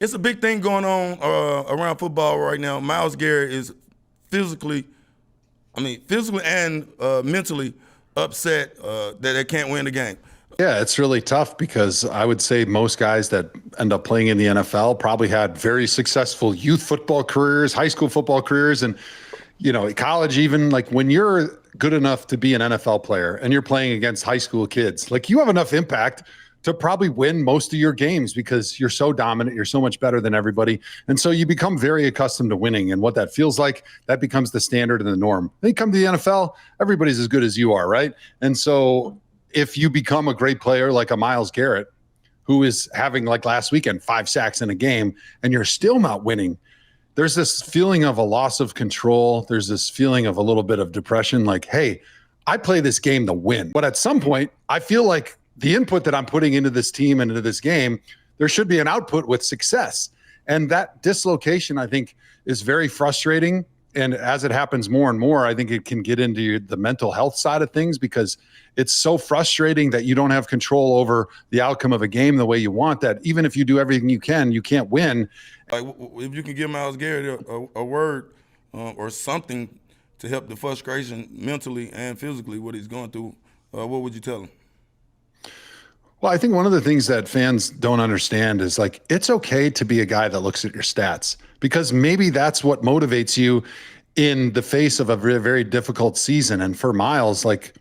It's a big thing going on around football right now. Myles Garrett is physically, physically and mentally upset that they can't win the game. Yeah, it's really tough because I would say most guys that end up playing in the NFL probably had very successful youth football careers, high school football careers, and college even. Like when you're good enough to be an NFL player and you're playing against high school kids, like you have enough impact to probably win most of your games because you're so dominant, you're so much better than everybody. And so you become very accustomed to winning. And what that feels like, that becomes the standard and the norm. Then you come to the NFL, everybody's as good as you are, right? And so if you become a great player like a Myles Garrett, who is having, like last weekend, 5 sacks in a game, and you're still not winning, there's this feeling of a loss of control. There's this feeling of a little bit of depression, like, hey, I play this game to win. But at some point, I feel like the input that I'm putting into this team and into this game, there should be an output with success. And that dislocation, I think, is very frustrating. And as it happens more and more, I think it can get into the mental health side of things because it's so frustrating that you don't have control over the outcome of a game the way you want, that even if you do everything you can't win. Like, if you can give Myles Garrett a word or something to help the frustration mentally and physically what he's going through, what would you tell him? Well, I think one of the things that fans don't understand is, like, it's okay to be a guy that looks at your stats, because maybe that's what motivates you in the face of a very, very difficult season. And for Myles, like,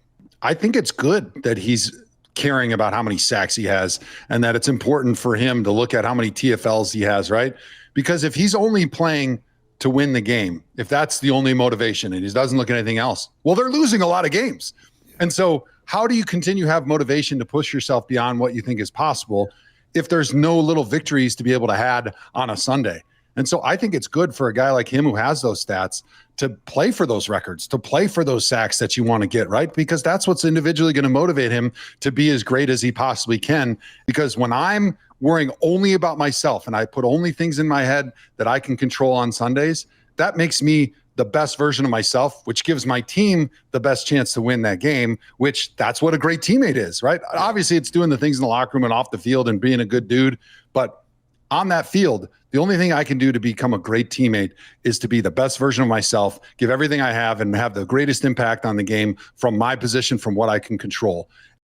I think it's good that he's caring about how many sacks he has and that it's important for him to look at how many TFLs he has, right? Because if he's only playing to win the game, if that's the only motivation and he doesn't look at anything else, well, they're losing a lot of games. And so how do you continue to have motivation to push yourself beyond what you think is possible if there's no little victories to be able to have on a Sunday? And so I think it's good for a guy like him who has those stats to play for those records, to play for those sacks that you want to get, right? Because that's what's individually going to motivate him to be as great as he possibly can. Because when I'm worrying only about myself and I put only things in my head that I can control on Sundays, that makes me the best version of myself, which gives my team the best chance to win that game, which that's what a great teammate is, right? Obviously, it's doing the things in the locker room and off the field and being a good dude. But on that field, the only thing I can do to become a great teammate is to be the best version of myself, give everything I have, and have the greatest impact on the game from my position, from what I can control.